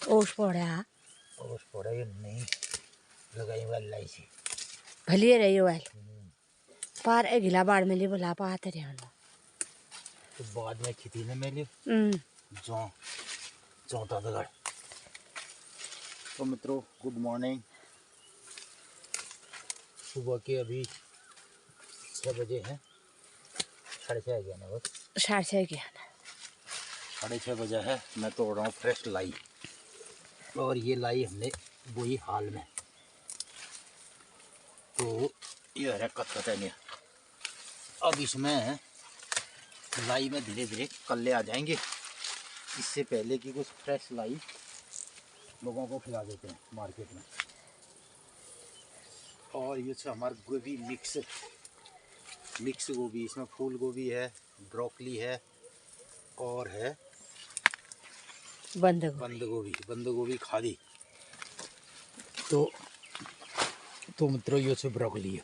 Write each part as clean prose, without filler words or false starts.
ओस पड़ा ये नहीं लगाई वाली लाई से भलिए रही वाल पार ए गिला बाड़ में ले बोला पात रे हन तो बाद में खेती ने में ले जो चौथा दगड़। तो मित्रों गुड मॉर्निंग। सुबह के अभी 6 बजे हैं, 6:30 गया ना बस 6:30 गया ना 6:30 बजे है। मैं तोड़ रहा हूँ फ्रेश लाई, और ये लाई हमने बोई हाल में। तो ये है कतकतनिया। अब इसमें लाई में धीरे धीरे कल्ले आ जाएंगे, इससे पहले कि कुछ फ्रेश लाई लोगों को खिला देते हैं मार्केट में। और ये हमारा गोभी मिक्स गोभी, इसमें फूल गोभी है, ब्रोकली है और है बंद गोभी खादी। तो मित्रों ये से ब्रोकली है।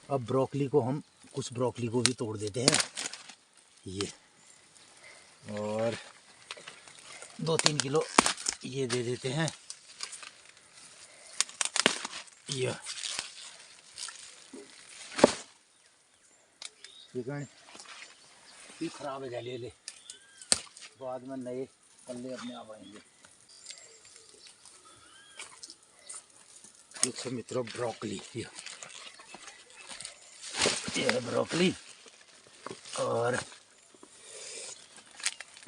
अब ब्रोकली को हम कुछ ब्रोकली को भी तोड़ देते हैं ये, और 2-3 किलो ये दे देते हैं। ये खराब है जाले ले, बाद में नए पल्ले अपने आप आएंगे। देखो मित्रों ब्रोकली, ये है ब्रोकली, और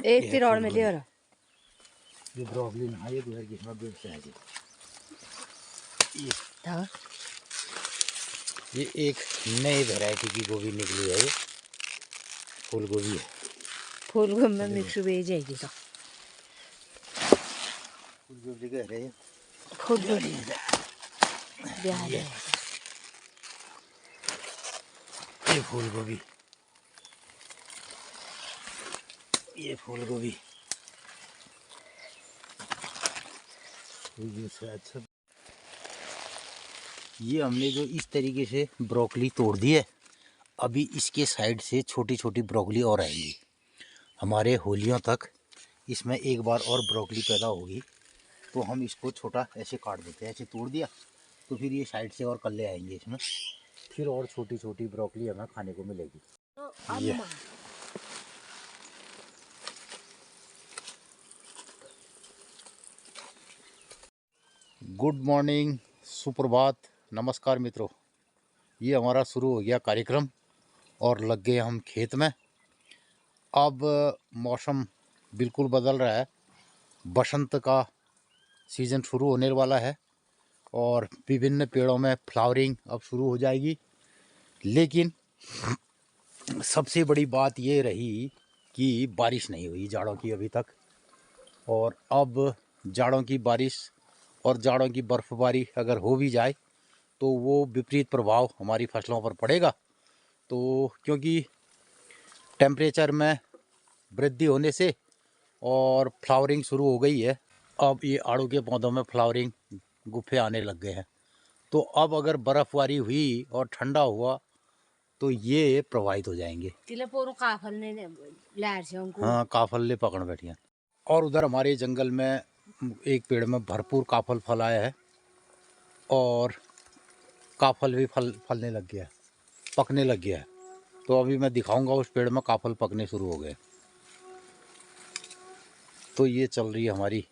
एक तिरौड़ में ले रहा ये ब्रोकली ना ये गुजर की मैं बेच रहा है। ये एक नई वैरायटी की गोभी निकली है, ये फूल गोभी है। फूल गोभी में मिक्स भेज जाएगी तो फूल गोभी कह रहे हैं, फूल गोभी ये फूल गोभी, ये फूल गोभी अच्छा। ये हमने जो इस तरीके से ब्रोकली तोड़ दी है, अभी इसके साइड से छोटी छोटी ब्रोकली और आएगी। हमारे होलियों तक इसमें एक बार और ब्रोकली पैदा होगी, तो हम इसको छोटा ऐसे काट देते हैं। ऐसे तोड़ दिया तो फिर ये साइड से और कल्ले आएंगे इसमें, फिर और छोटी छोटी ब्रोकली हमें खाने को मिलेगी। ये गुड मॉर्निंग, सुप्रभात, नमस्कार मित्रों। ये हमारा शुरू हो गया कार्यक्रम और लग गए हम खेत में। अब मौसम बिल्कुल बदल रहा है, बसंत का सीज़न शुरू होने वाला है और विभिन्न पेड़ों में फ्लावरिंग अब शुरू हो जाएगी। लेकिन सबसे बड़ी बात ये रही कि बारिश नहीं हुई जाड़ों की अभी तक, और अब जाड़ों की बारिश और जाड़ों की बर्फ़बारी अगर हो भी जाए तो वो विपरीत प्रभाव हमारी फसलों पर पड़ेगा। तो क्योंकि टेम्परेचर में वृद्धि होने से और फ्लावरिंग शुरू हो गई है, अब ये आड़ू के पौधों में फ्लावरिंग गुफे आने लग गए हैं। तो अब अगर बर्फ़बारी हुई और ठंडा हुआ तो ये प्रभावित हो जाएंगे। हाँ, काफल ले पकड़ बैठी हैं। और उधर हमारे जंगल में एक पेड़ में भरपूर काफल फल आया है, और काफल भी फलने लग गया है, पकने लग गया है। तो अभी मैं दिखाऊंगा, उस पेड़ में काफल पकने शुरू हो गए। तो ये चल रही है हमारी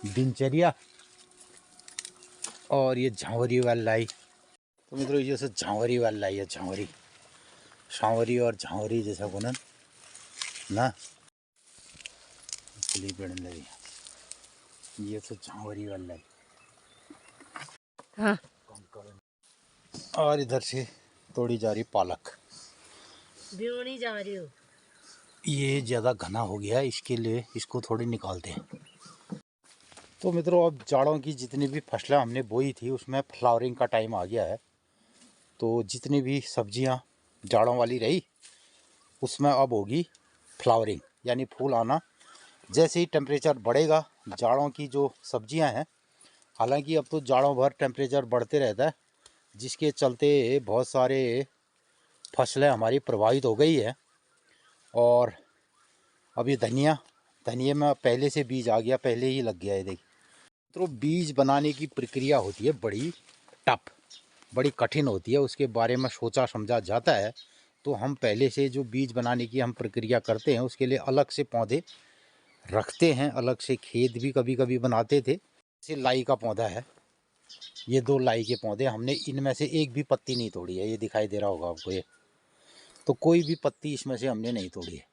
दिनचर्या। और ये झांवरी वाली लाई, तो मित्रों ये से झांवरी वाली लाई है, झांवरी सांवरी और झांवरी जैसा बनन ना पेड़ लगी। ये तो झांवरी वाली लाई। हाँ। और इधर से तोड़ी जा रही पालक, ब्योनी जा रही हो। ये ज़्यादा घना हो गया है, इसके लिए इसको थोड़ी निकालते हैं। तो मित्रों अब जाड़ों की जितनी भी फसलें हमने बोई थी उसमें फ्लावरिंग का टाइम आ गया है। तो जितनी भी सब्जियां जाड़ों वाली रही उसमें अब होगी फ्लावरिंग, यानी फूल आना। जैसे ही टेम्परेचर बढ़ेगा, जाड़ों की जो सब्जियां हैं, हालांकि अब तो जाड़ों भर टेम्परेचर बढ़ते रहता है, जिसके चलते बहुत सारे फसलें हमारी प्रभावित हो गई है। और अभी धनिया धनिया में पहले से बीज आ गया, पहले ही लग गया है। देखिए तो बीज बनाने की प्रक्रिया होती है बड़ी टफ, बड़ी कठिन होती है। उसके बारे में सोचा समझा जाता है। तो हम पहले से जो बीज बनाने की हम प्रक्रिया करते हैं उसके लिए अलग से पौधे रखते हैं, अलग से खेत भी कभी कभी बनाते थे। जैसे लाई का पौधा है, ये 2 लाई के पौधे, हमने इनमें से एक भी पत्ती नहीं तोड़ी है। ये दिखाई दे रहा होगा आपको, ये तो कोई भी पत्ती इसमें से हमने नहीं तोड़ी है।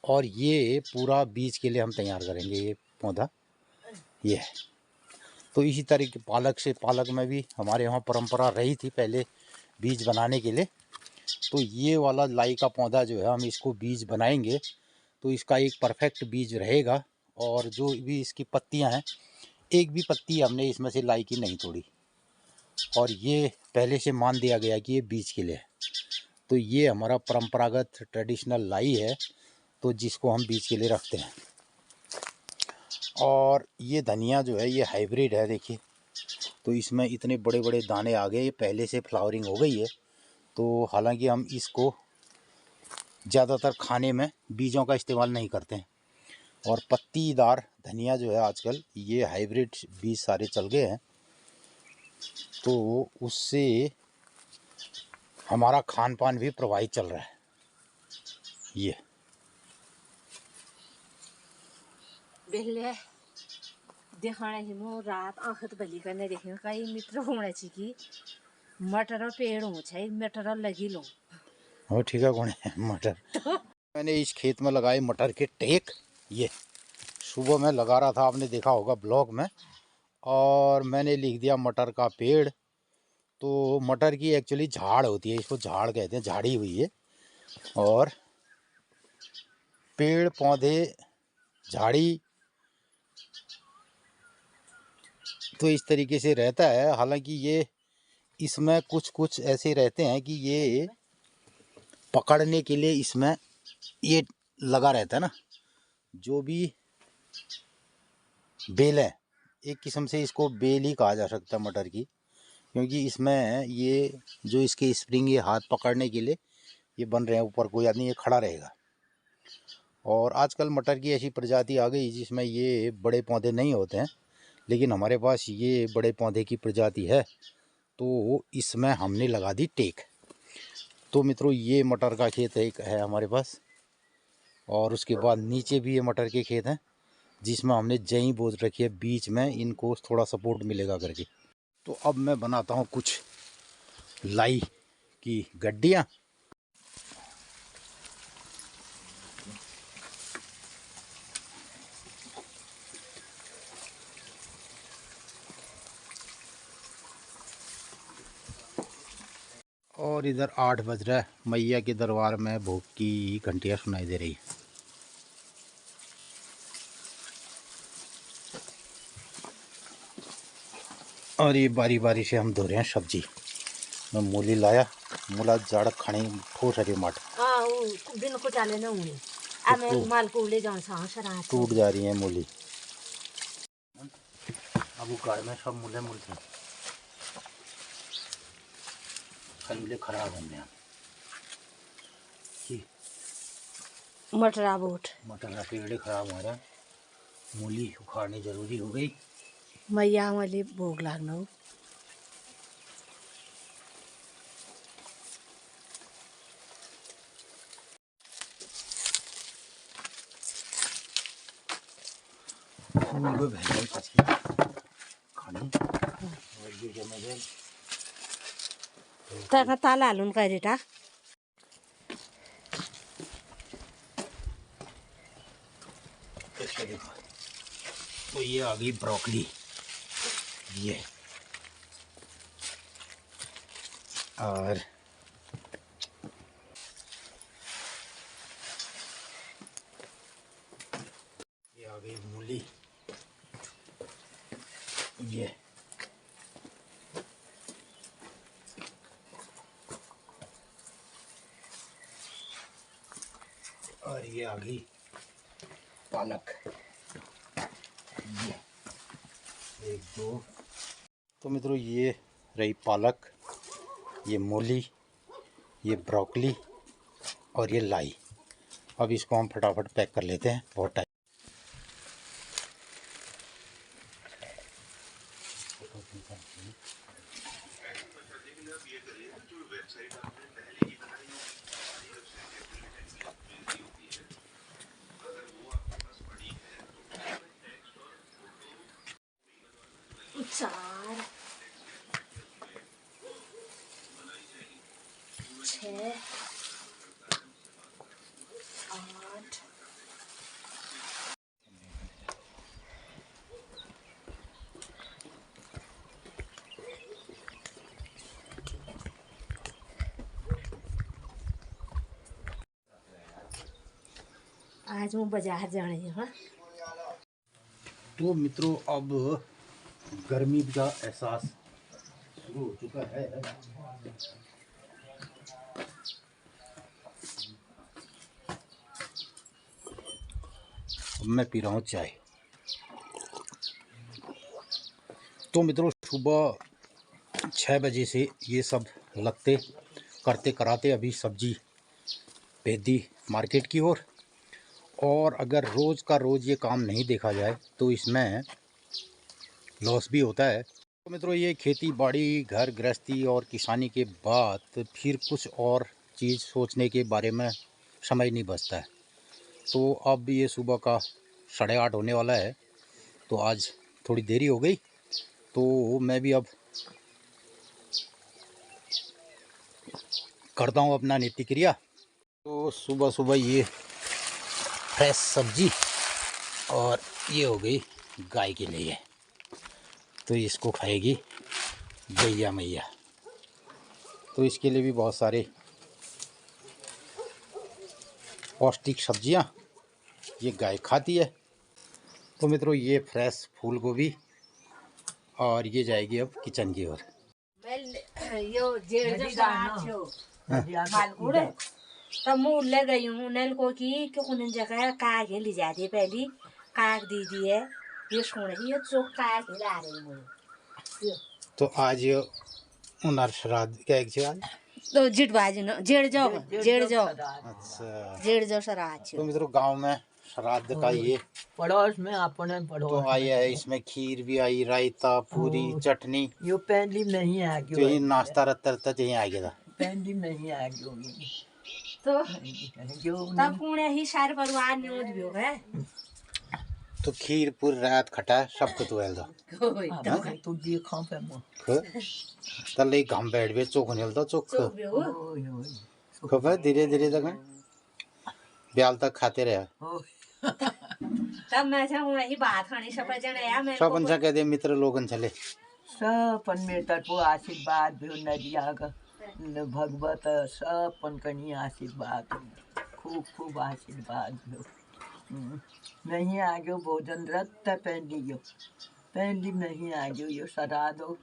और ये पूरा बीज के लिए हम तैयार करेंगे ये पौधा, ये है। तो इसी तरीके पालक में भी हमारे यहाँ परंपरा रही थी पहले बीज बनाने के लिए। तो ये वाला लाई का पौधा जो है, हम इसको बीज बनाएंगे तो इसका एक परफेक्ट बीज रहेगा। और जो भी इसकी पत्तियां हैं, एक भी पत्ती हमने इसमें से लाई की नहीं तोड़ी। और ये पहले से मान दिया गया कि ये बीज के लिए है। तो ये हमारा परंपरागत ट्रेडिशनल लाई है, तो जिसको हम बीज के लिए रखते हैं। और ये धनिया जो है ये हाइब्रिड है, देखिए तो इसमें इतने बड़े बड़े दाने आ गए, ये पहले से फ्लावरिंग हो गई है। तो हालांकि हम इसको ज़्यादातर खाने में बीजों का इस्तेमाल नहीं करते हैं। और पत्तीदार धनिया जो है आजकल ये हाइब्रिड बीज सारे चल गए हैं, तो उससे हमारा खान पान भी प्रभावित चल रहा है। ये बेहले दिखाने हिमो रात आखत बलि करने देखें कई मित्र होने की मटर पेड़ हो छै मटर लगी लो और ठीक है कौन है मटर। मैंने इस खेत में लगाए मटर के टेक, ये सुबह में लगा रहा था, आपने देखा होगा ब्लॉग में। और मैंने लिख दिया मटर का पेड़। तो मटर की एक्चुअली झाड़ होती है, इसको झाड़ कहते हैं, झाड़ी हुई है। और पेड़ पौधे झाड़ी तो इस तरीके से रहता है। हालांकि ये इसमें कुछ कुछ ऐसे रहते हैं कि ये पकड़ने के लिए इसमें ये लगा रहता है ना, जो भी बेल है, एक किस्म से इसको बेल ही कहा जा सकता है मटर की। क्योंकि इसमें ये जो इसके स्प्रिंग, ये हाथ पकड़ने के लिए ये बन रहे हैं, ऊपर कोई आदमी ये खड़ा रहेगा। और आजकल मटर की ऐसी प्रजाति आ गई जिसमें ये बड़े पौधे नहीं होते हैं, लेकिन हमारे पास ये बड़े पौधे की प्रजाति है, तो इसमें हमने लगा दी टेक। तो मित्रों ये मटर का खेत एक है हमारे पास। और उसके बाद नीचे भी ये मटर के खेत हैं जिसमें हमने जई बो रखी है, बीच में इनको थोड़ा सपोर्ट मिलेगा करके। तो अब मैं बनाता हूँ कुछ लाई की गड्डियाँ। और इधर 8 बज रहा है, मैया के दरबार में भोग की घंटियाँ सुनाई दे रही है। और ये बारी बारी से हम धो रहे हैं सब्जी। मैं मूली लाया, मूला जाड़ खाने ठोस हरी मट बिन को चाले ना हुए आमे माल को ले जाऊं सरा टूट जा रही है मूली। अब उगाड़ में सब मूले मूल थे खराब होने मटरा बोट मटर का पेड़ खराब हो रहा है, मूली उखाड़नी जरूरी हो गई। मैया वाली भोग लागना हो। तक ताला हालून काय रेटा तो ये आ गई ब्रोकली, ये और ये आ गई मूली, ये और ये आ गई पालक, ये 1 2। तो मित्रों ये रही पालक, ये मूली, ये ब्रोकली और ये लाई। अब इसको हम फटाफट पैक कर लेते हैं, बहुत टाइम। चार, 6, 8, आज मैं बाजार जाने हूँ। तो मित्रों, अब गर्मी का एहसास शुरू हो चुका है। अब मैं पी रहा हूँ चाय। तो मित्रों, सुबह 6 बजे से ये सब लगते करते कराते अभी सब्जी भेज दी मार्केट की ओर। और अगर रोज़ का रोज़ ये काम नहीं देखा जाए तो इसमें लॉस भी होता है। तो मित्रों, ये खेती बाड़ी, घर गृहस्थी और किसानी के बाद फिर कुछ और चीज़ सोचने के बारे में समय नहीं बचता है। तो अब ये सुबह का 8:30 होने वाला है, तो आज थोड़ी देरी हो गई। तो मैं भी अब करता हूँ अपना नित्य क्रिया। तो सुबह सुबह ये फ्रेश सब्जी, और ये हो गई गाय के लिए, तो इसको खाएगी गैया मैया। तो इसके लिए भी बहुत सारे पौष्टिक सब्जियां ये गाय खाती है। तो मित्रों, ये फ्रेश फूल गोभी, और ये जाएगी अब किचन की ओर। यो जेड़ जो साथ छो मालगुड़ तब मैं उल्ले गई हूँ नल को की कि उन जगह काग ले जाते पहली काग दीदी है ये सुन ही ये चोक काग ला रही मुझे। तो आज उनर श्राद्ध क्या है आज? तो जिट बाजी न जेड़ जाओ अच्छा, जेड़ जाओ सराज। तो मित्रों, गांव में श्राद्ध का ये पड़ोस में अपने पड़ोस तो आई है। इसमें खीर भी आई, रायता, पूरी, चटनी। यो पहली नहीं आ तो ये नाश्ता रत्ता रत्ता चाहिए आ गया था। पहली नहीं आ गई तो जो तब पुणे ही सारे परिवार न्यूज भी हो गए। तो खीर पूरी रात खटा सब कुछ हुआ था। तू जी खाओ पे मो तले घम बैठ बे चोख निल तो चोख खबे धीरे धीरे तक ब्याल तक खाते रहे। तब मैं चाहूँ ही बात खानी सब जने या मैं सब अंजा कह दे मित्र लोगन चले सब पन में तरफो आशीर्वाद भी नदिया का भगवत सब पन कनी आशीर्वाद खूब खूब आशीर्वाद भी नहीं आ गयो भोजन रत्ता पहली नहीं आ गयो यो सदा दो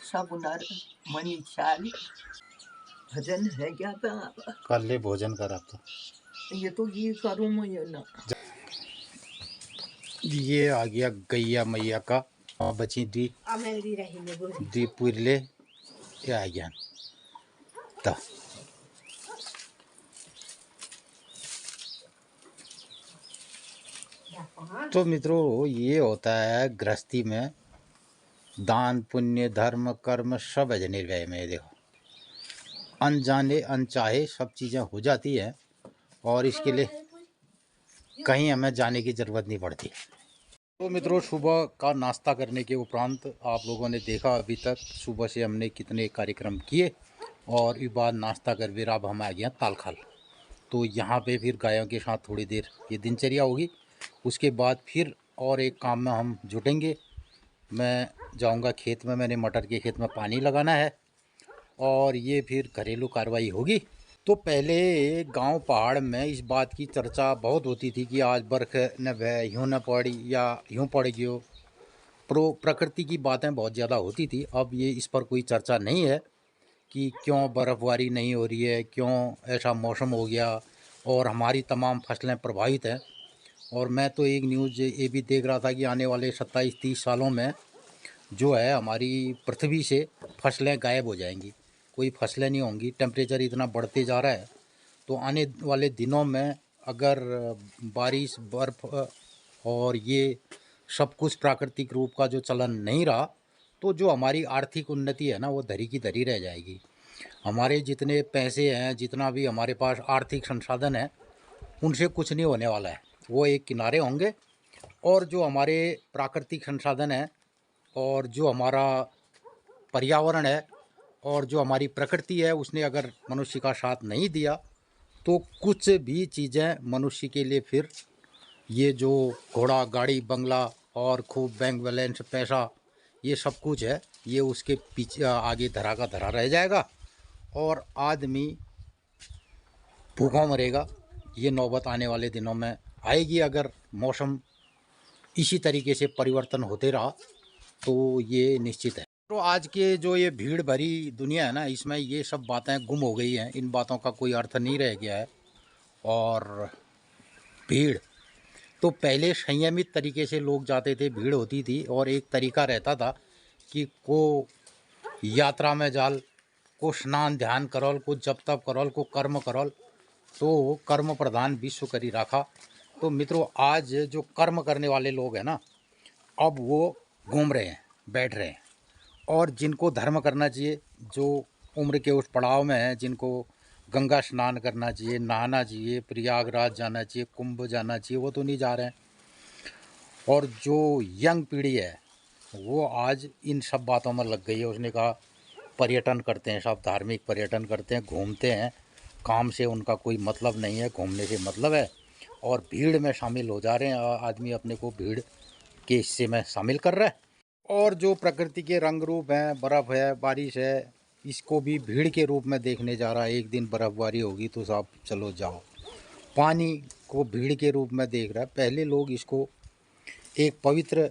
सब नर मनी चाली भजन है क्या कर ले भोजन कर। अब तो ये तो ये करूँ मैं ये ना। ये आ गया गैया मैया का बची दी दी पुरले ये आ गया। तो मित्रों, ये होता है गृहस्थी में दान पुण्य धर्म कर्म सब है निर्व्यय में। देखो, अनजाने अनचाहे सब चीज़ें हो जाती हैं और इसके लिए कहीं हमें जाने की ज़रूरत नहीं पड़ती। तो मित्रों, सुबह का नाश्ता करने के उपरांत आप लोगों ने देखा अभी तक सुबह से हमने कितने कार्यक्रम किए, और इस बार नाश्ता कर फिर अब हम आ गए तालखाल। तो यहाँ पे फिर गायों के साथ थोड़ी देर ये दिनचर्या होगी। उसके बाद फिर और एक काम में हम जुटेंगे। मैं जाऊंगा खेत में, मैंने मटर के खेत में पानी लगाना है, और ये फिर घरेलू कार्रवाई होगी। तो पहले गांव पहाड़ में इस बात की चर्चा बहुत होती थी कि आज बर्फ न बह, यूँ न पड़ी या यूँ पड़ गयो। प्रकृति की बातें बहुत ज़्यादा होती थी। अब ये इस पर कोई चर्चा नहीं है कि क्यों बर्फ़बारी नहीं हो रही है, क्यों ऐसा मौसम हो गया, और हमारी तमाम फसलें प्रभावित हैं। और मैं तो एक न्यूज़ ये भी देख रहा था कि आने वाले 27-30 सालों में जो है हमारी पृथ्वी से फसलें गायब हो जाएंगी, कोई फसलें नहीं होंगी। टेम्परेचर इतना बढ़ते जा रहा है, तो आने वाले दिनों में अगर बारिश बर्फ और ये सब कुछ प्राकृतिक रूप का जो चलन नहीं रहा तो जो हमारी आर्थिक उन्नति है ना वो धरी की धरी रह जाएगी। हमारे जितने पैसे हैं, जितना भी हमारे पास आर्थिक संसाधन है, उनसे कुछ नहीं होने वाला है, वो एक किनारे होंगे। और जो हमारे प्राकृतिक संसाधन है और जो हमारा पर्यावरण है और जो हमारी प्रकृति है, उसने अगर मनुष्य का साथ नहीं दिया तो कुछ भी चीज़ें मनुष्य के लिए फिर ये जो घोड़ा गाड़ी बंगला और खूब बैंक बैलेंस पैसा ये सब कुछ है, ये उसके पीछे आगे धरा का धरा रह जाएगा और आदमी भूखा मरेगा। ये नौबत आने वाले दिनों में आएगी अगर मौसम इसी तरीके से परिवर्तन होते रहा तो ये निश्चित है। तो आज के जो ये भीड़ भरी दुनिया है ना, इसमें ये सब बातें गुम हो गई हैं, इन बातों का कोई अर्थ नहीं रह गया है। और भीड़ तो पहले संयमित तरीके से लोग जाते थे, भीड़ होती थी और एक तरीका रहता था कि को यात्रा में जाल, को स्नान ध्यान करल, को जप तप करल, को कर्म करल, तो कर्म प्रधान विश्व करी रखा। तो मित्रों, आज जो कर्म करने वाले लोग हैं ना, अब वो घूम रहे हैं, बैठ रहे हैं। और जिनको धर्म करना चाहिए, जो उम्र के उस पड़ाव में हैं, जिनको गंगा स्नान करना चाहिए, नहाना चाहिए, प्रयागराज जाना चाहिए, कुंभ जाना चाहिए, वो तो नहीं जा रहे हैं। और जो यंग पीढ़ी है वो आज इन सब बातों में लग गई है। उसने कहा पर्यटन करते हैं, सब धार्मिक पर्यटन करते हैं, घूमते हैं, काम से उनका कोई मतलब नहीं है, घूमने से मतलब है। और भीड़ में शामिल हो जा रहे हैं, आदमी अपने को भीड़ के हिस्से में शामिल कर रहा है। और जो प्रकृति के रंग रूप हैं, बर्फ़ है, बारिश है, इसको भी भीड़ के रूप में देखने जा रहा है। एक दिन बर्फ़बारी होगी तो सब चलो जाओ। पानी को भीड़ के रूप में देख रहा है। पहले लोग इसको एक पवित्र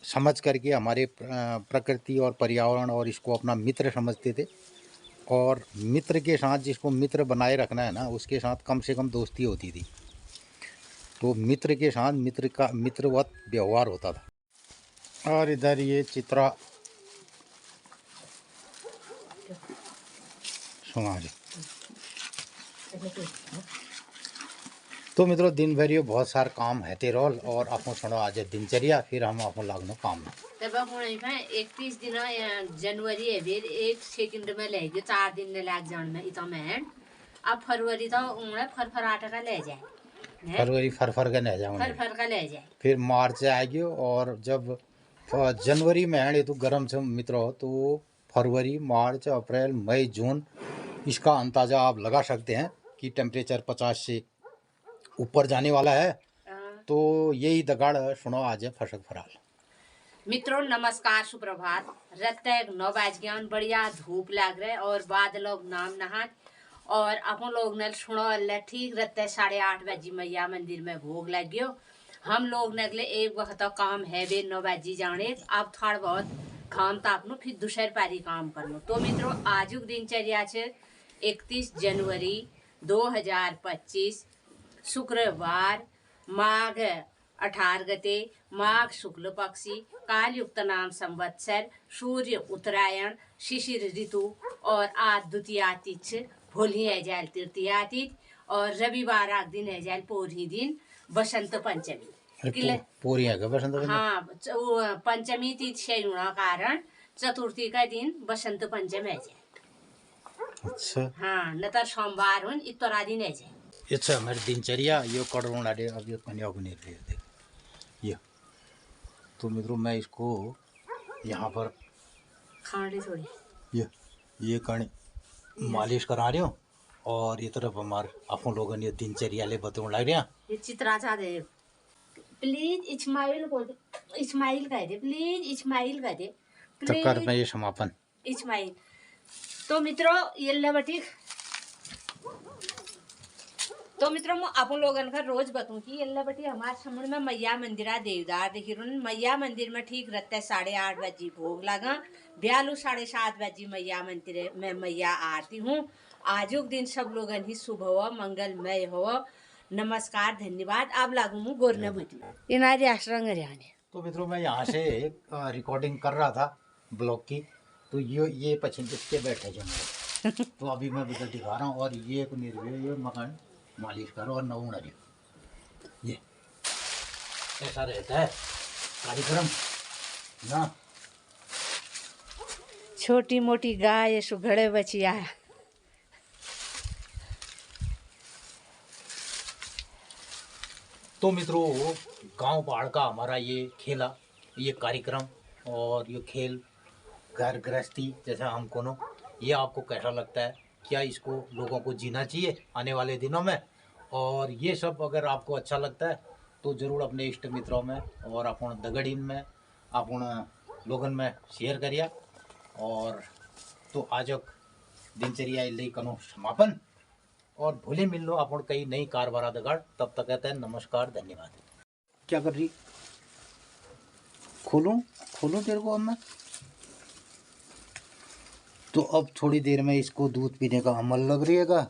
समझ करके हमारे प्रकृति और पर्यावरण और इसको अपना मित्र समझते थे। और मित्र के साथ, जिसको मित्र बनाए रखना है ना, उसके साथ कम से कम दोस्ती होती थी। तो मित्र के साथ मित्र का मित्रवत व्यवहार होता था। और इधर ये चित्रा सुना जी। तो मित्रों, दिन भर ये बहुत सारे काम है रोल और आप सुनो आज दिनचर्या, फिर हम आप लागनो काम में। तब मैं 31 दिन जनवरी है, फिर 1 सेकंड में ले गए, 4 दिन में लाग जान में इतना में। अब फरवरी तो उन्हें फरफराटा का ले जाए, फरवरी फरफर का ले जाए, फरफर का ले जाए। फिर मार्च आएगी और जब जनवरी में है तो गर्म से मित्रों, तो फरवरी मार्च अप्रैल मई जून, इसका अंदाजा आप लगा सकते हैं कि टेम्परेचर 50 से ऊपर जाने वाला है। तो यही दगाड़ सुनो आज है फसक फराल। मित्रों नमस्कार, सुप्रभात। रात 9 बज गया, बढ़िया धूप लग रहा है और बाद लोग नाम नहा और अपन लोग ने सुनो अल्लाह ठीक रात 8:30 बजे मैया मंदिर में भोग लग गयो। हम लोग ने अगले एक वक्त काम है वे 9 बजे जाने, अब थोड़ा बहुत काम तापनो, फिर दूसर पारी काम करनो। तो मित्रों आज दिनचर्या है 31 जनवरी 2025 शुक्रवार, माघ 18 गते, माघ शुक्ल पक्षी, कालयुक्त नाम संवत्सर, सूर्य उत्तरायण, शिशिर ऋतु और आज द्वितीया तिथि, भोली है जाल तृतीया तिथि और रविवार आग दिन है जाल पोरी दिन बसंत पंचमी। पोरी है बसंत पंचमी? हाँ, पंचमी तिथि से होना कारण चतुर्थी का दिन बसंत पंचमी है जाए। अच्छा हाँ, न तो सोमवार हो इतरा दिन है जाए। अच्छा, मेरी दिनचर्या ये कड़ों डाले अब ये कन्या को नहीं रही देख ये। तो मित्रों मैं इसको यहाँ पर खाने थोड़ी ये कण मालिश करा रही हूँ और ये तरफ हमारे आप लोगों ने दिनचर्या ले बताने लग रहे हैं। ये चित्रा चाह दे प्लीज, इस्माइल को इस्माइल कह दे प्लीज, इस्माइल कह दे तो कर मैं ये समापन इस्माइल। तो मित्रों ये लबटी, तो मित्रों मैं आप लोगन का रोज बताऊँ कि अल्लाह बटी हमारे समझ में मैया मंदिरा देवदार देखी रून मैया मंदिर में ठीक रहता है 8:30 बजे भोग लगा, ब्यालू 7:30 बजे मैया मंदिर में मैया आती हूँ। आज दिन सब लोगन ही शुभ हो, मंगलमय हो। नमस्कार, धन्यवाद। अब लागू हूँ गोरने भटी इनारी आश्रम हरियाणा। तो मित्रों मैं यहाँ से रिकॉर्डिंग कर रहा था ब्लॉग की, तो ये पश्चिम के बैठे जो तो अभी मैं बदल दिखा रहा हूँ। और ये एक निर्भय ये मकान मालिश करो और नवून अरे ये ऐसा रहता है कार्यक्रम ना। छोटी मोटी गाय सुघड़े बचिया। तो मित्रों, गांव पहाड़ का हमारा ये खेला, ये कार्यक्रम और ये खेल घर गृहस्थी जैसा हमको नो, ये आपको कैसा लगता है? क्या इसको लोगों को जीना चाहिए आने वाले दिनों में? और ये सब अगर आपको अच्छा लगता है तो ज़रूर अपने इष्ट मित्रों में और अपन दगड़ीन में अपन लोगन में शेयर करिए। और तो आज दिनचर्या इल्ली कनो समापन और भूले मिल लो अपन कई नई कारबारा दगाड़। तब तक कहते हैं नमस्कार, धन्यवाद। क्या कर रही? खोलूं खोलूं तेरे को अब मैं? तो अब थोड़ी देर में इसको दूध पीने का अमल लग रही है।